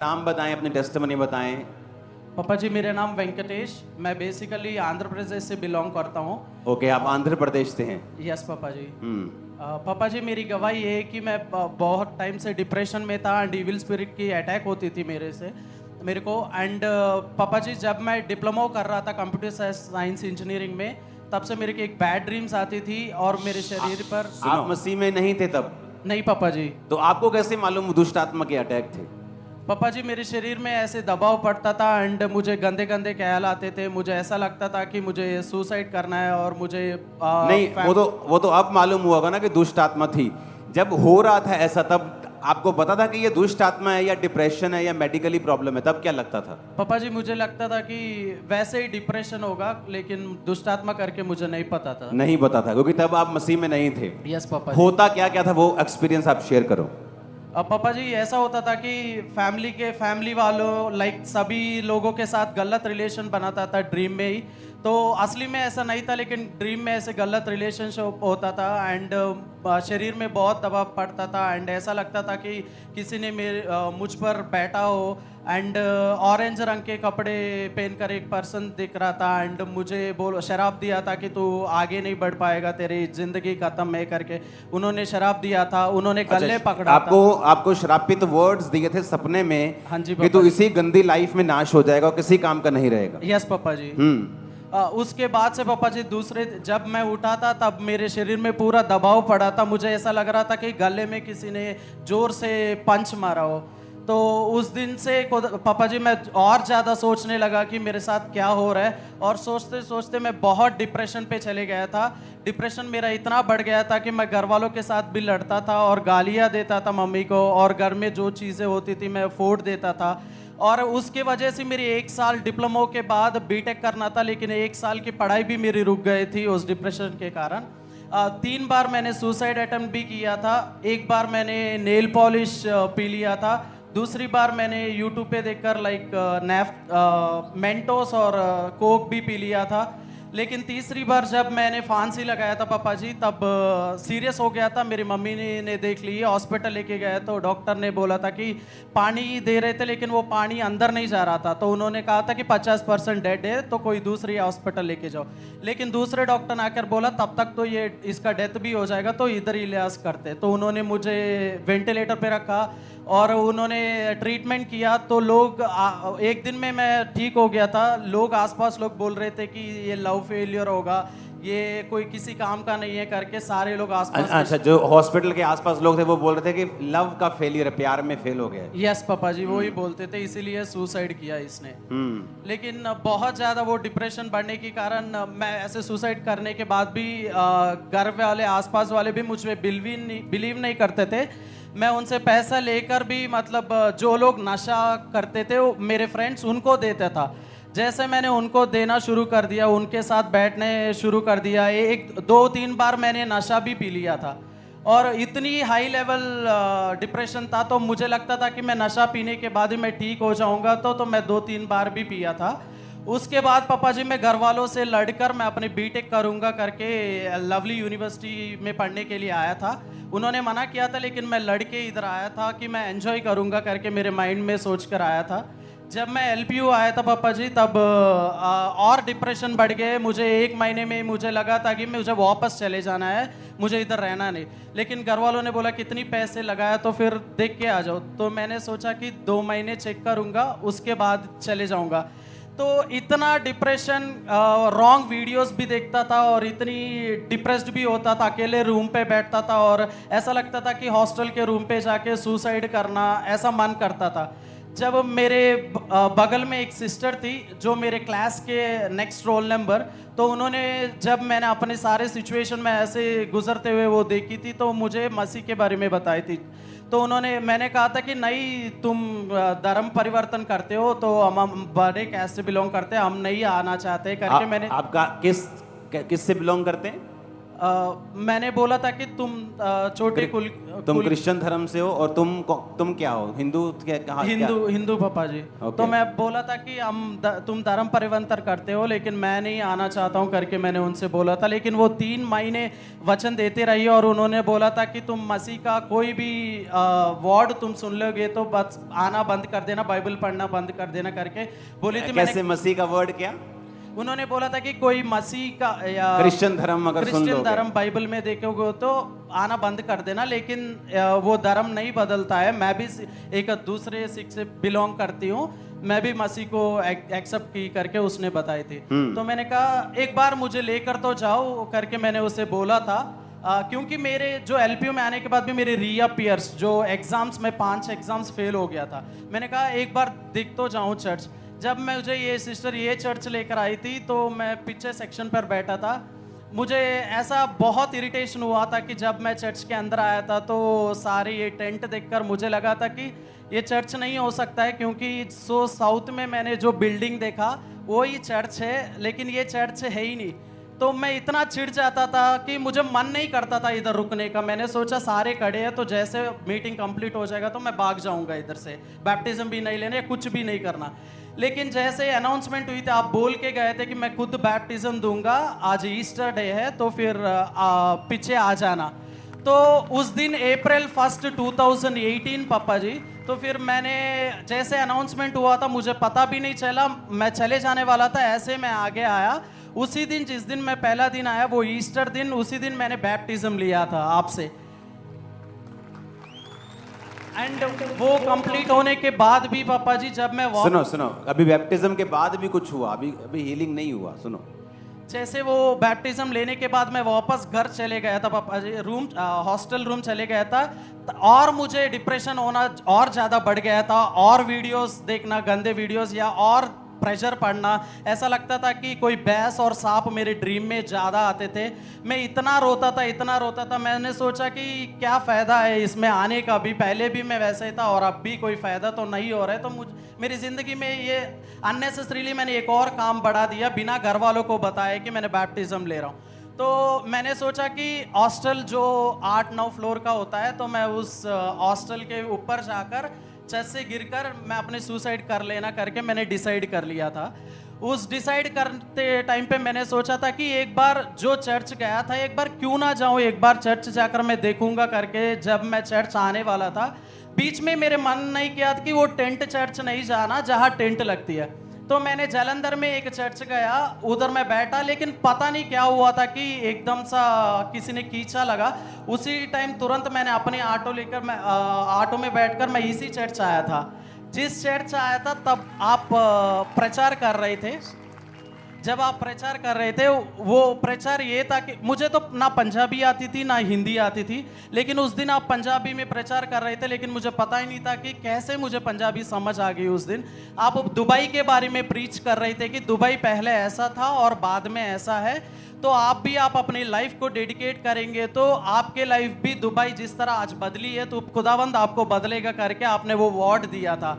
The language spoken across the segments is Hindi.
नाम बताएं, अपनी टेस्टिमनी बताएं। पापा जी, मेरा नाम वेंकटेश, मैं बेसिकली आंध्र प्रदेश से बिलोंग करता हूँ। ओके, आप आंध्र प्रदेश से हैं। यस पापा जी। हम्म। पापा जी, मेरी गवाही ये है कि मैं बहुत टाइम से डिप्रेशन में था एंड इविल स्पिरिट की अटैक होती थी मेरे को। एंड पापा जी, जब मैं डिप्लोमा कर रहा था कंप्यूटर साइंस इंजीनियरिंग में, तब से मेरे की एक बैड ड्रीम्स आती थी और मेरे शरीर पर आप मसीह में नहीं थे तब? नहीं पापा जी। तो आपको कैसे मालूम दुष्ट आत्मा के अटैक थे? पापा जी, मेरे शरीर में ऐसे दबाव पड़ता था एंड मुझे गंदे गंदे ख्याल आते थे। मुझे ऐसा लगता था कि मुझे सुसाइड करना है और मुझे नहीं, वो तो अब मालूम हुआ होगा ना कि दुष्ट आत्मा थी। जब हो रहा था ऐसा, तब आपको पता था कि ये दुष्ट आत्मा है या डिप्रेशन है या मेडिकली प्रॉब्लम है? तब क्या लगता था? पापा जी, मुझे लगता था कि वैसे ही डिप्रेशन होगा, लेकिन दुष्ट आत्मा करके मुझे नहीं पता था। नहीं पता था क्योंकि तब आप मसीह में नहीं थे। यस पापा जी। होता क्या क्या था, वो एक्सपीरियंस आप शेयर करो। अब पापा जी, ऐसा होता था कि फैमिली वालों लाइक सभी लोगों के साथ गलत रिलेशन बनाता था ड्रीम में ही। तो असली में ऐसा नहीं था, लेकिन ड्रीम में ऐसे गलत रिलेशनशिप होता था एंड शरीर में बहुत दबाव पड़ता था एंड ऐसा लगता था कि किसी ने मुझ पर बैठा हो एंड ऑरेंज रंग के कपड़े पहनकर एक पर्सन दिख रहा था एंड मुझे शराब दिया था कि तू आगे नहीं बढ़ पाएगा, तेरी जिंदगी खत्म है करके उन्होंने शराब दिया था। उन्होंने गले पकड़ा आपको श्रापित वर्ड्स दिए थे सपने में। हाँ जी कि तू इसी गंदी लाइफ में नाश हो जाएगा और किसी काम का नहीं रहेगा। यस पापा जी। उसके बाद से पापा जी, जब मैं उठा था तब मेरे शरीर में पूरा दबाव पड़ा था। मुझे ऐसा लग रहा था कि गले में किसी ने जोर से पंच मारा हो। तो उस दिन से पापा जी मैं और ज़्यादा सोचने लगा कि मेरे साथ क्या हो रहा है, और सोचते सोचते मैं बहुत डिप्रेशन पे चले गया था। डिप्रेशन मेरा इतना बढ़ गया था कि मैं घर वालों के साथ भी लड़ता था और गालियाँ देता था मम्मी को, और घर में जो चीज़ें होती थी मैं फोड़ देता था। और उसके वजह से मेरी 1 साल डिप्लोमा के बाद बीटेक करना था, लेकिन 1 साल की पढ़ाई भी मेरी रुक गई थी उस डिप्रेशन के कारण। 3 बार मैंने सुसाइड अटेम्प्ट भी किया था। एक बार मैंने नेल पॉलिश पी लिया था। दूसरी बार मैंने यूट्यूब पे देखकर मेंटोस और कोक भी पी लिया था। लेकिन तीसरी बार जब मैंने फांसी लगाया था पापा जी, तब सीरियस हो गया था। मेरी मम्मी ने देख ली, हॉस्पिटल लेके गए तो डॉक्टर ने बोला था कि पानी दे रहे थे लेकिन वो पानी अंदर नहीं जा रहा था। तो उन्होंने कहा था कि 50% डेड है, तो कोई दूसरी हॉस्पिटल लेके जाओ। लेकिन दूसरे डॉक्टर ने आकर बोला तब तक तो ये इसका डेथ भी हो जाएगा, तो इधर ही इलाज करते। तो उन्होंने मुझे वेंटिलेटर पे रखा और उन्होंने ट्रीटमेंट किया। तो लोग एक दिन में मैं ठीक हो गया था। लोग आसपास लोग बोल रहे थे कि ये लव फेलियर होगा, ये कोई किसी काम का नहीं है करके सारे लोग आसपास। अच्छा, जो हॉस्पिटल के आसपास लोग थे वो बोल रहे थे कि लव का फेलियर है, प्यार में फेल हो गया है। यस पापा जी, वो ही बोलते थे, इसीलिए सुसाइड किया इसने। लेकिन बहुत ज़्यादा वो डिप्रेशन बढ़ने के कारण मैं ऐसे सुसाइड करने के बाद भी घर वाले आसपास वाले भी मुझ पर बिलीव नहीं करते थे। मैं उनसे पैसा लेकर भी, मतलब जो लोग नशा करते थे वो मेरे फ्रेंड्स, उनको देता था। जैसे मैंने उनको देना शुरू कर दिया, उनके साथ बैठने शुरू कर दिया, 1-2-3 बार मैंने नशा भी पी लिया था। और इतनी हाई लेवल डिप्रेशन था, तो मुझे लगता था कि मैं नशा पीने के बाद ही मैं ठीक हो जाऊंगा। तो मैं 2-3 बार भी पिया था। उसके बाद पापा जी मैं घर वालों से लड़कर मैं अपने बीटेक करूंगा करके लवली यूनिवर्सिटी में पढ़ने के लिए आया था। उन्होंने मना किया था, लेकिन मैं लड़के इधर आया था कि मैं एंजॉय करूंगा करके मेरे माइंड में सोच कर आया था। जब मैं एलपीयू आया था पापा जी, तब और डिप्रेशन बढ़ गए। मुझे 1 महीने में मुझे लगा था कि मुझे वापस चले जाना है, मुझे इधर रहना नहीं। लेकिन घर वालों ने बोला कितनी पैसे लगाया तो फिर देख के आ जाओ। तो मैंने सोचा कि 2 महीने चेक करूंगा, उसके बाद चले जाऊंगा। तो इतना डिप्रेशन, रॉन्ग वीडियोस भी देखता था और इतनी डिप्रेस्ड भी होता था। अकेले रूम पे बैठता था और ऐसा लगता था कि हॉस्टल के रूम पे जाके सुसाइड करना, ऐसा मन करता था। जब मेरे बगल में एक सिस्टर थी जो मेरे क्लास के नेक्स्ट रोल नंबर, तो उन्होंने, जब मैंने अपने सारे सिचुएशन में ऐसे गुजरते हुए वो देखी थी, तो मुझे मसीह के बारे में बताई थी। तो मैंने कहा था कि नहीं, तुम धर्म परिवर्तन करते हो, तो हम बड़े कैस्ट से बिलोंग करते हैं, हम नहीं आना चाहते करके। मैंने आपका किस से बिलोंग करते हैं? मैंने बोला था कि तुम छोटे तुम क्रिश्चियन धर्म से हो और तुम क्या हो, हिंदू कहाँ हिंदू पापा जी। Okay. तो मैं बोला था कि तुम धर्म परिवर्तन करते हो लेकिन मैं नहीं आना चाहता हूँ करके मैंने उनसे बोला था। लेकिन वो 3 महीने वचन देते रही और उन्होंने बोला था कि तुम मसीह का कोई भी वर्ड तुम सुन लोगे तो बस आना बंद कर देना, बाइबल पढ़ना बंद कर देना करके बोली थी। कैसे मसीह का वर्ड क्या? उन्होंने बोला था कि कोई मसीह का या क्रिश्चियन धर्म अगर सुन क्रिश्चियन लोगे, धर्म बाइबल में देखोगे तो आना बंद कर देना, लेकिन वो धर्म नहीं बदलता है। मैं भी एक दूसरे सिख से बिलोंग करती हूँ, मैं भी मसीह को एक्सेप्ट की करके उसने बताई थी। तो मैंने कहा एक बार मुझे लेकर तो जाओ करके मैंने उसे बोला था। क्योंकि मेरे जो एलपीयू में आने के बाद भी मेरे रीअपियर्स जो एग्जाम्स में 5 एग्जाम्स फेल हो गया था। मैंने कहा एक बार दिख तो जाऊँ चर्च। जब मुझे ये सिस्टर ये चर्च लेकर आई थी तो मैं पीछे सेक्शन पर बैठा था। मुझे ऐसा बहुत इरिटेशन हुआ था कि जब मैं चर्च के अंदर आया था तो सारे ये टेंट देखकर मुझे लगा था कि ये चर्च नहीं हो सकता है, क्योंकि साउथ में मैंने जो बिल्डिंग देखा वो ही चर्च है, लेकिन ये चर्च है ही नहीं। तो मैं इतना चिढ़ जाता था कि मुझे मन नहीं करता था इधर रुकने का। मैंने सोचा सारे खड़े हैं तो जैसे मीटिंग कंप्लीट हो जाएगा तो मैं भाग जाऊंगा इधर से, बैप्टिज्म भी नहीं लेने, कुछ भी नहीं करना। लेकिन जैसे अनाउंसमेंट हुई थी, आप बोल के गए थे कि मैं खुद बैप्टिज्म दूंगा, आज ईस्टर डे है तो फिर पीछे आ जाना। तो उस दिन अप्रैल 1 2018 पापा जी, तो फिर मैंने जैसे अनाउंसमेंट हुआ था मुझे पता भी नहीं चला, मैं चले जाने वाला था, ऐसे मैं आगे आया। उसी दिन जिस दिन मैं पहला दिन आया वो ईस्टर दिन, उसी दिन मैंने बैप्टिज्म लिया था आपसे। एंड वो कंप्लीट होने के बाद भी पापा जी जब मैं सुनो अभी बैप्टिज्म के बाद भी कुछ हुआ, अभी हीलिंग नहीं हुआ। सुनो, जैसे वो बैप्टिज्म लेने के बाद मैं वापस घर चले गया था पापा जी, हॉस्टल रूम चले गया था और मुझे डिप्रेशन होना और ज़्यादा बढ़ गया था, और वीडियोस देखना गंदे वीडियोस या और प्रेशर पड़ना। ऐसा लगता था कि कोई भैंस और सांप मेरे ड्रीम में ज़्यादा आते थे। मैं इतना रोता था। मैंने सोचा कि क्या फ़ायदा है इसमें आने का, भी पहले भी मैं वैसे ही था और अब भी कोई फ़ायदा तो नहीं हो रहा है। तो मेरी ज़िंदगी में ये अननेसेसरीली मैंने एक और काम बढ़ा दिया बिना घर वालों को बताए कि मैंने बैप्टिज्म ले रहा हूँ। तो मैंने सोचा कि हॉस्टल जो 8-9 फ्लोर का होता है, तो मैं उस हॉस्टल के ऊपर जाकर छत से गिरकर मैं अपने सुसाइड कर लेना करके मैंने डिसाइड कर लिया था। उस डिसाइड करते टाइम पे मैंने सोचा था कि एक बार जो चर्च गया था एक बार क्यों ना जाऊं, एक बार चर्च जाकर मैं देखूंगा करके। जब मैं चर्च आने वाला था बीच में मेरे मन नहीं किया कि वो टेंट चर्च नहीं जाना जहाँ टेंट लगती है। तो मैंने जालंधर में एक चर्च गया, उधर मैं बैठा, लेकिन पता नहीं क्या हुआ था कि एकदम सा किसी ने खींचा लगा। उसी टाइम तुरंत मैंने अपने ऑटो लेकर मैं ऑटो में बैठकर मैं इसी चर्च आया था। जिस चर्च आया था तब आप प्रचार कर रहे थे। जब आप प्रचार कर रहे थे वो प्रचार ये था कि मुझे तो ना पंजाबी आती थी ना हिंदी आती थी, लेकिन उस दिन आप पंजाबी में प्रचार कर रहे थे, लेकिन मुझे पता ही नहीं था कि कैसे मुझे पंजाबी समझ आ गई। उस दिन आप दुबई के बारे में प्रीच कर रहे थे कि दुबई पहले ऐसा था और बाद में ऐसा है, तो आप अपनी लाइफ को डेडिकेट करेंगे तो आपके लाइफ भी दुबई जिस तरह आज बदली है तो खुदावंद आपको बदलेगा करके आपने वो वर्ड दिया था।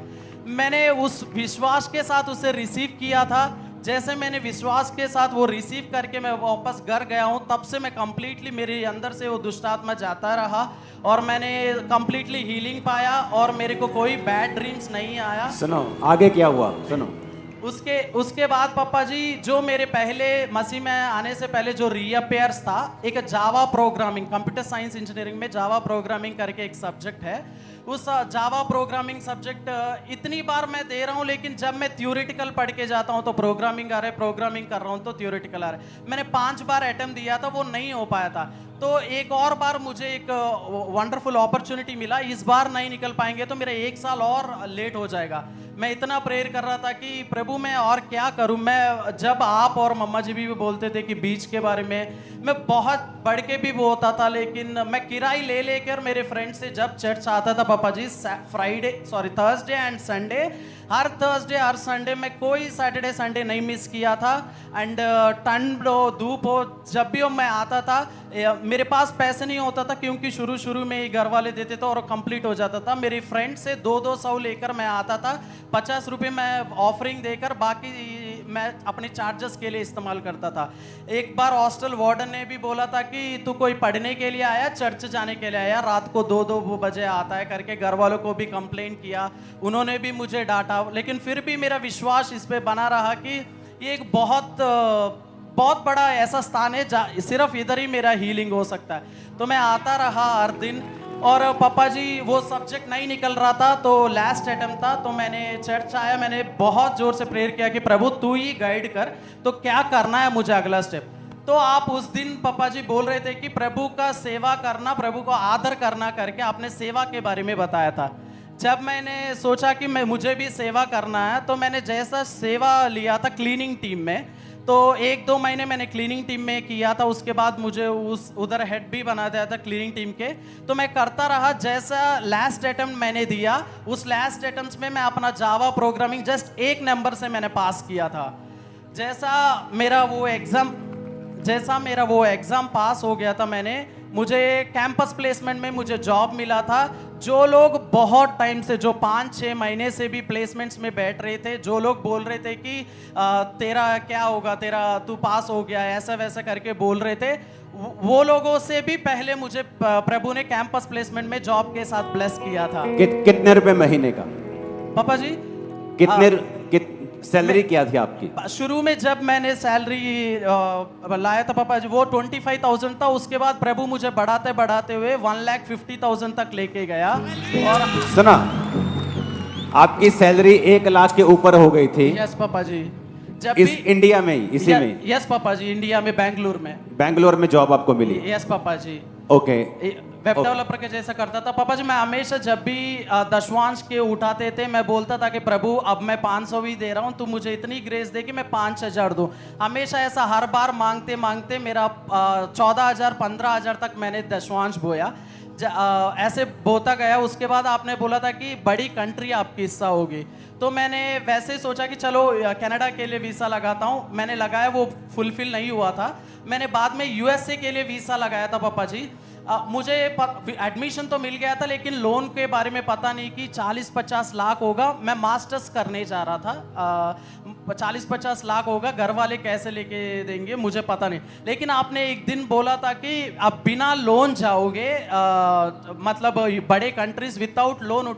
मैंने उस विश्वास के साथ उसे रिसीव किया था। जैसे मैंने विश्वास के साथ वो रिसीव करके मैं वापस घर गया हूँ, तब से मैं कंप्लीटली मेरे अंदर से वो दुष्ट आत्मा जाता रहा और मैंने कंप्लीटली हीलिंग पाया और मेरे को कोई बैड ड्रीम्स नहीं आया। सुनो आगे क्या हुआ, सुनो। उसके बाद पापा जी जो मेरे पहले मसीह में आने से पहले जो रीअपेयर्स था, एक Java programming, computer science engineering में जावा प्रोग्रामिंग करके एक सब्जेक्ट है। उस जावा प्रोग्रामिंग सब्जेक्ट इतनी बार मैं दे रहा हूँ, लेकिन जब मैं थ्योरेटिकल पढ़ के जाता हूँ तो प्रोग्रामिंग आ रहा है, प्रोग्रामिंग कर रहा हूँ तो थ्योरेटिकल आ रहा है। मैंने 5 बार अटेम्प्ट दिया था, वो नहीं हो पाया था। तो एक और बार मुझे एक वंडरफुल अपॉर्चुनिटी मिला। इस बार नहीं निकल पाएंगे तो मेरा 1 साल और लेट हो जाएगा। मैं इतना प्रेयर कर रहा था कि प्रभु मैं और क्या करूं। मैं जब आप और मम्मा जी भी बोलते थे कि बीच के बारे में, मैं बहुत बढ़ के भी बोलता था, लेकिन मैं किराई ले लेकर मेरे फ्रेंड से जब चर्च आता था पापा जी, थर्सडे एंड संडे, हर थर्सडे हर संडे में कोई सैटरडे संडे नहीं मिस किया था। एंड ठंड हो धूप हो, जब भी मैं आता था मेरे पास पैसे नहीं होता था क्योंकि शुरू में ही घर वाले देते थे और कंप्लीट हो जाता था। मेरे फ्रेंड से 200 लेकर मैं आता था, 50 रुपये मैं ऑफरिंग देकर बाकी मैं अपने चार्जेस के लिए इस्तेमाल करता था। एक बार हॉस्टल वार्डन ने भी बोला था कि तू कोई पढ़ने के लिए आया, चर्च जाने के लिए आया, रात को 2-2 बजे आता है करके घर वालों को भी कंप्लेंट किया, उन्होंने भी मुझे डांटा। लेकिन फिर भी मेरा विश्वास इस पे बना रहा कि ये एक बहुत बड़ा ऐसा स्थान है जहाँ सिर्फ इधर ही मेरा हीलिंग हो सकता है। तो मैं आता रहा हर दिन, और पापा जी वो सब्जेक्ट नहीं निकल रहा था, तो लास्ट अटेम्प्ट था, तो मैंने चर्च आया, मैंने बहुत जोर से प्रेयर किया कि प्रभु तू ही गाइड कर, तो क्या करना है मुझे अगला स्टेप। तो आप उस दिन पापा जी बोल रहे थे कि प्रभु का सेवा करना, प्रभु को आदर करना करके आपने सेवा के बारे में बताया था। जब मैंने सोचा कि मुझे भी सेवा करना है, तो मैंने जैसा सेवा लिया था क्लीनिंग टीम में, तो 1-2 महीने मैंने क्लीनिंग टीम में किया था। उसके बाद मुझे उधर हेड भी बना दिया था क्लीनिंग टीम के। तो मैं करता रहा। जैसा लास्ट अटेम्प्ट मैंने दिया, उस लास्ट अटेम्प्ट में मैं अपना जावा प्रोग्रामिंग जस्ट 1 नंबर से मैंने पास किया था। जैसा मेरा वो एग्ज़ाम पास हो गया था, मुझे कैंपस प्लेसमेंट में मुझे जॉब मिला था। जो लोग बहुत टाइम से, जो 5-6 महीने से भी प्लेसमेंट्स में बैठ रहे थे, जो लोग बोल रहे थे कि तेरा क्या होगा, तू पास हो गया, ऐसा वैसा करके बोल रहे थे, वो लोगों से भी पहले मुझे प्रभु ने कैंपस प्लेसमेंट में जॉब के साथ ब्लेस किया था। कितने रुपए महीने का पापा जी? सैलरी क्या थी आपकी? शुरू में जब मैंने सैलरी लाया था पापा जी, वो 25,000 था। उसके बाद प्रभु मुझे बढ़ाते बढ़ाते हुए 1,50,000 तक लेके गया। और सुना, आपकी सैलरी 1 लाख के ऊपर हो गई थी। यस पापा जी। जब इस इंडिया में ही, इसी में? यस पापा जी, इंडिया में, बैंगलोर में जॉब आपको मिली? यस पापा जी। ओके। वेब डेवलपर के जैसा करता था पापा जी। मैं हमेशा जब भी दशवांश के उठाते थे, मैं बोलता था कि प्रभु अब मैं 500 भी दे रहा हूँ, तू मुझे इतनी ग्रेस दे कि मैं 5,000 दूँ। हमेशा ऐसा हर बार मांगते मांगते मेरा 14,000 15,000 तक मैंने दशवांश बोया। ऐसे बोता गया। उसके बाद आपने बोला था कि बड़ी कंट्री आपकी हिस्सा होगी, तो मैंने वैसे सोचा कि चलो कनाडा के लिए वीज़ा लगाता हूँ। मैंने लगाया, वो फुलफिल नहीं हुआ था। मैंने बाद में यूएसए के लिए वीज़ा लगाया था पापा जी। मुझे एडमिशन तो मिल गया था, लेकिन लोन के बारे में पता नहीं कि 40-50 लाख होगा। मैं मास्टर्स करने जा रहा था, 40-50 लाख होगा, घर वाले कैसे लेके देंगे मुझे पता नहीं। लेकिन आपने एक दिन बोला था कि आप बिना लोन जाओगे, मतलब बड़े कंट्रीज विदाउट लोन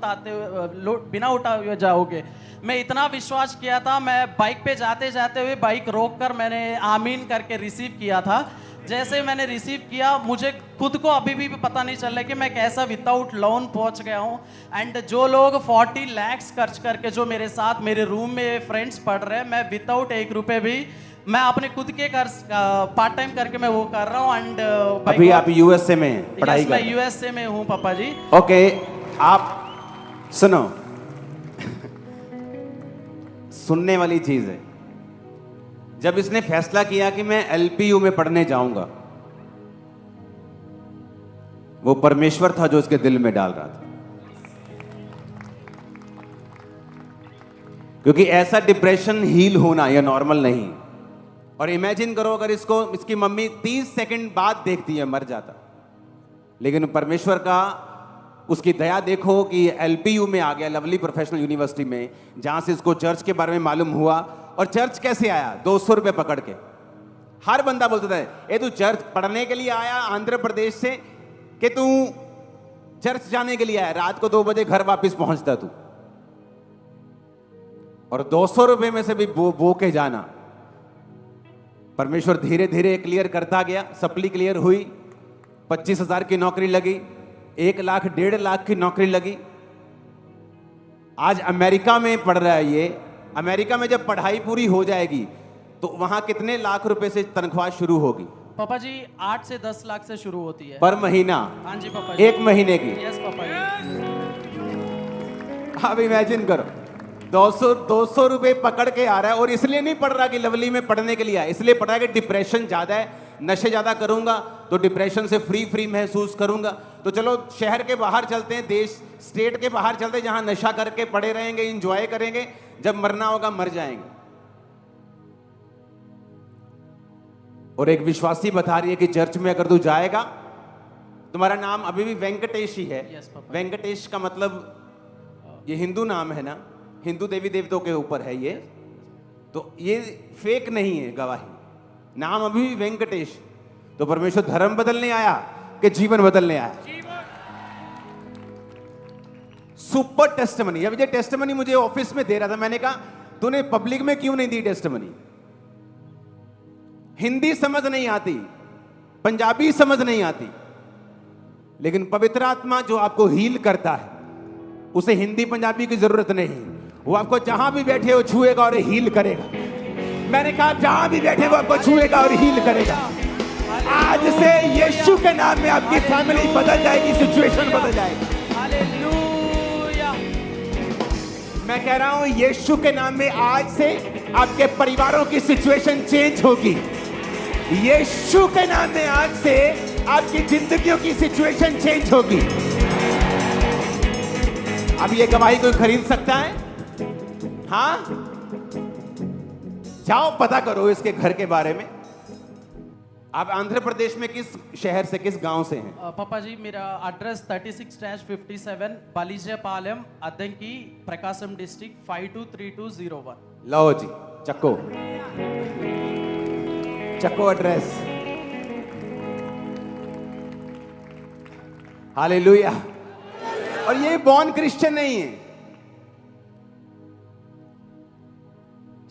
बिना उठाए जाओगे। मैं इतना विश्वास किया था, मैं बाइक पे जाते जाते हुए बाइक रोक कर मैंने आमीन करके रिसीव किया था। जैसे मैंने रिसीव किया, मुझे खुद को अभी भी पता नहीं चल रहा कि मैं कैसा विदाउट लोन पहुंच गया हूं। एंड जो लोग 40 लाख खर्च करके, जो मेरे साथ मेरे रूम में फ्रेंड्स पढ़ रहे हैं, मैं विदाउट 1 रुपए भी मैं अपने खुद के पार्ट टाइम करके मैं वो कर रहा हूँ। एंड अभी आप यूएसए में पढ़ाई कर रहे हैं? मैं यूएसए में हूँ पापा जी। ओके, आप सुनो, सुनने वाली चीज है। जब इसने फैसला किया कि मैं एलपीयू में पढ़ने जाऊंगा, वो परमेश्वर था जो उसके दिल में डाल रहा था। क्योंकि ऐसा डिप्रेशन हील होना यह नॉर्मल नहीं। और इमेजिन करो अगर इसकी मम्मी 30 सेकंड बाद देखती है, मर जाता। लेकिन परमेश्वर का, उसकी दया देखो कि एलपीयू में आ गया, लवली प्रोफेशनल यूनिवर्सिटी में, जहां से इसको चर्च के बारे में मालूम हुआ। और चर्च कैसे आया? 200 रुपए पकड़ के। हर बंदा बोलता था, ए तू चर्च पढ़ने के लिए आया आंध्र प्रदेश से, कि तू चर्च जाने के लिए आया? रात को 2 बजे घर वापस पहुंचता तू, और 200 रुपए में से भी बो के जाना। परमेश्वर धीरे धीरे क्लियर करता गया। सप्ली क्लियर हुई, 25,000 की नौकरी लगी, 1 लाख 1.5 लाख की नौकरी लगी। आज अमेरिका में पढ़ रहा है ये। अमेरिका में जब पढ़ाई पूरी हो जाएगी तो वहां कितने लाख रुपए से तनख्वाह शुरू होगी? पापा जी 8 से 10 लाख से शुरू होती है पर महीना। हाँ जी पापा जी। 1 महीने की? यस पापा जी। अब इमेजिन करो, 200 रुपए पकड़ के आ रहा है। और इसलिए नहीं पढ़ रहा कि लवली में पढ़ने के लिए आया, इसलिए पढ़ रहा है कि डिप्रेशन ज्यादा है, नशे ज्यादा करूंगा तो डिप्रेशन से फ्री महसूस करूंगा। तो चलो शहर के बाहर चलते हैं, देश स्टेट के बाहर चलते हैं, जहां नशा करके पड़े रहेंगे, इंजॉय करेंगे, जब मरना होगा मर जाएंगे। और एक विश्वासी बता रही है कि चर्च में अगर तू जाएगा, तुम्हारा नाम अभी भी वेंकटेश ही है। वेंकटेश का मतलब ये हिंदू नाम है ना, हिंदू देवी देवताओं के ऊपर है ये। तो ये फेक नहीं है गवाही, नाम अभी भी वेंकटेश। तो परमेश्वर धर्म बदलने आया कि जीवन बदलने आया? Super testimony. अब ये टेस्टिमनी मुझे ऑफिस में दे रहा था, मैंने कहा तूने पब्लिक में क्यों नहीं दी टेस्टिमनी? हिंदी समझ नहीं आती, पंजाबी समझ नहीं आती, लेकिन पवित्र आत्मा जो आपको हील करता है उसे हिंदी पंजाबी की जरूरत नहीं, वो आपको जहां भी बैठे हो छुएगा और हील करेगा। मैंने कहा जहां भी बैठे वो आपको छुएगा और हील करेगा। आज से यीशु के नाम में आपकी फैमिली बदल जाएगी, सिचुएशन बदल जाएगी। हालेलुया। मैं कह रहा हूं यीशु के नाम में आज से आपके परिवारों की सिचुएशन चेंज होगी। यीशु के नाम में आज से आपकी जिंदगियों की सिचुएशन चेंज होगी। अब ये गवाही कोई खरीद सकता है? हाँ, जाओ पता करो इसके घर के बारे में। आप आंध्र प्रदेश में किस शहर से, किस गांव से हैं? पापा जी मेरा एड्रेस 36-57 बालीजापालెం अद्दंकी प्रकाशम डिस्ट्रिक्ट 523201। लो जी, चक्को चक्को एड्रेस। हालेलुया। और ये बॉर्न क्रिश्चियन नहीं है,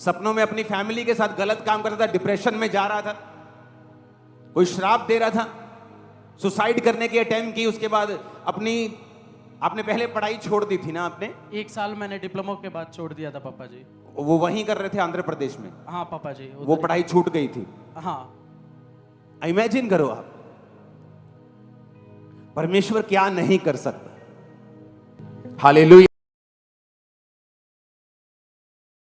सपनों में अपनी फैमिली के साथ गलत काम करता था, डिप्रेशन में जा रहा था, कोई श्राप दे रहा था, सुसाइड करने की अटेम्प्ट की, उसके बाद आपने पहले पढ़ाई छोड़ दी थी ना आपने? 1 साल मैंने डिप्लोमा के बाद छोड़ दिया था पापा जी। वो वहीं कर रहे थे आंध्र प्रदेश में? हाँ पापा जी, वो पढ़ाई छूट गई थी। हाँ। इमेजिन करो आप, परमेश्वर क्या नहीं कर सकता। हालेलुया।